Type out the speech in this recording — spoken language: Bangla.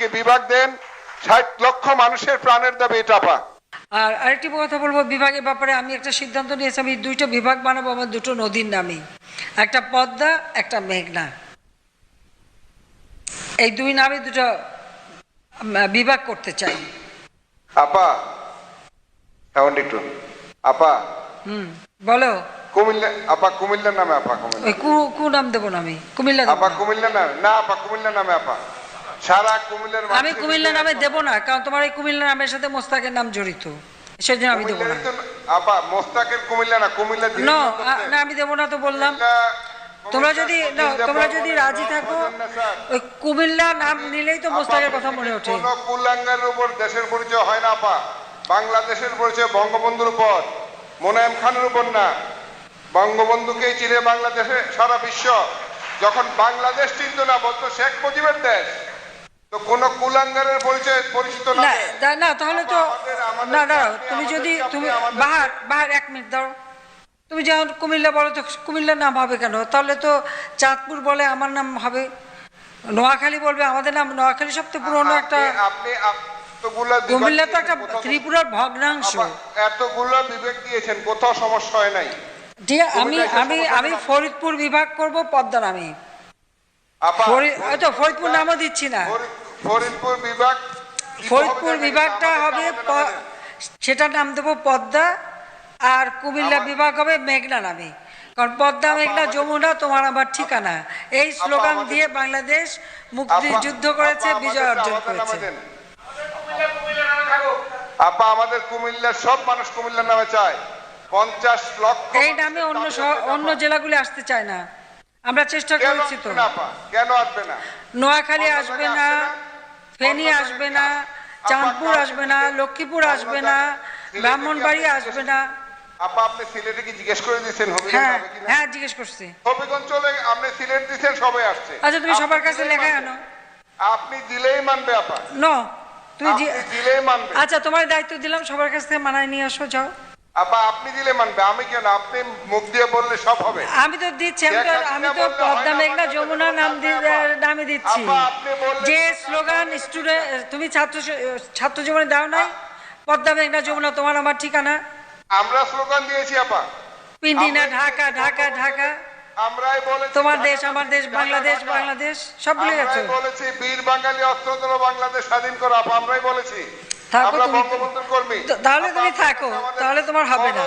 আমাদেরকে বিভাগ দেন, 60 লক্ষ মানুষের প্রাণের দাবি এটা আপা। আর আরেকটি কথা বলবো, বিভাগের ব্যাপারে আমি একটা সিদ্ধান্ত নিয়েছি, আমি দুইটা বিভাগ বানাবো আমার দুটো নদীর নামে, একটা পদ্মা একটা মেঘনা, এই দুই নামে দুটো বিভাগ করতে চাই। আপা সাউন্ড একটু আপা। বলো। কুমিল্লা আপা, কুমিল্লার নামে আপা, কুমিল্লা। ওই কু নাম দেবো না আমি, কুমিল্লা আপা কুমিল্লা নামে না আপা, কুমিল্লা নামে আপা, সারা কুমিল্লার আমি কুমিল্লা নামে দেবো না, কারণ তোমার এই কুমিল্লা নামের সাথে মোস্তাকের নাম জড়িত, সেজন্য আমি দেবো না। আপা মোস্তাকের কুমিল্লা না, কুমিল্লা না আমি দেবো না তো বললাম। তোমরা যদি রাজি থাকো ওই কুমিল্লা নাম নিলেই তো মোস্তাকের কথা মনে ওঠে। কোন কুলাঙ্গারের উপর দেশের পরিচয় হয় না আপা। বাংলাদেশের পরিচয় বঙ্গবন্ধুর উপর, মোনায়েম খানের উপর না। বঙ্গবন্ধুকেই চিনে বাংলাদেশে সারা বিশ্ব। যখন বাংলাদেশ চিনত না, বলতো শেখ মুজিবের দেশ, তো কোন কুলাঙ্গারের পরিচয় পরিচিত না। না তাহলে তো না দাঁড়াও, তুমি যদি তুমি বাহার 1 মিনিট দাও, তুমি যেমন কুমিল্লা বলো তো কুমিল্লার নাম হবে কেন? তাহলে তো চাঁদপুর বলে আমার নাম হবে, নোয়াখালী বলবে আমাদের নাম, নোয়াখালী সবচেয়ে পুরনো একটা, কুমিল্লা তো একটা ত্রিপুরার ভগ্নাংশ। এতগুলো বিবেক দিয়েছেন, কোথাও সমস্যা হয় নাই। আমি ফরিদপুর বিভাগ করব পদ্মা নামে। ফরিদপুর নামও দিচ্ছি না, ফরিদপুর বিভাগটা হবে, সেটার নাম দেবো পদ্মা, আর কুমিল্লা বিভাগ হবে মেঘনা নামে। কারণ পদ্মা মেঘনা যমুনা তোমার আমার ঠিকানা, এই স্লোগান দিয়ে বাংলাদেশ মুক্তিযুদ্ধ করেছে, বিজয় অর্জন করেছে। আপা আমাদের কুমিল্লার সব মানুষ কুমিল্লার নামে চায়। 50 লক্ষ এই নামে অন্য জেলাগুলি আসতে চায় না, আমরা চেষ্টা করেছি তো। কেন আসবে না? নোয়াখালী আসবে না, ফেনী আসবে না, চাঁদপুর আসবে না, লক্ষ্মীপুর আসবে না, ব্রাহ্মণবাড়ি আসবে না। আপা আপনি সিলেটে কি জিজ্ঞেস করে দিয়েছেন হ্যাঁ জিজ্ঞেস করছি। হবিগঞ্জ চলে আপনি সিলেট দিয়েছেন, সবাই আসছে। আচ্ছা তুমি সবার কাছে লেখা আনো। আপনি দিলেই মানবে আপা। নো তুমি দিলেই মানবে। আচ্ছা তোমার দায়িত্ব দিলাম, সবার কাছ থেকে মানায় নিয়ে আসো, যাও। আপা আপনি দিলে মানবে, আমি কেন? আপনি মুখ দিয়ে বললে সব হবে। আমি তো দিচ্ছি, আমি তো পদ্মা মেঘনা যমুনা নামে দিচ্ছি। যে স্লোগান স্টুডেন্ট তুমি ছাত্র জীবনে দাও নাই, পদ্মা মেঘনা যমুনা তোমার আমার ঠিকানা। আমরা স্লোগান দিয়েছি আপা, পিন্ডিনা ঢাকা ঢাকা ঢাকা, আমরাই বলেছি তোমার দেশ আমার দেশ, বাংলাদেশ বাংলাদেশ, সব ভুলে গেছো। আমরাই বলেছি বীর বাঙালি অস্ত্রোত্তর বাংলাদেশ স্বাধীন করো আপা, আমরাই বলেছি। থাকো আমরা তুমি, বঙ্গবন্ধুর কর্মী। তাহলে তুমি থাকো, তাহলে তোমার হবে না।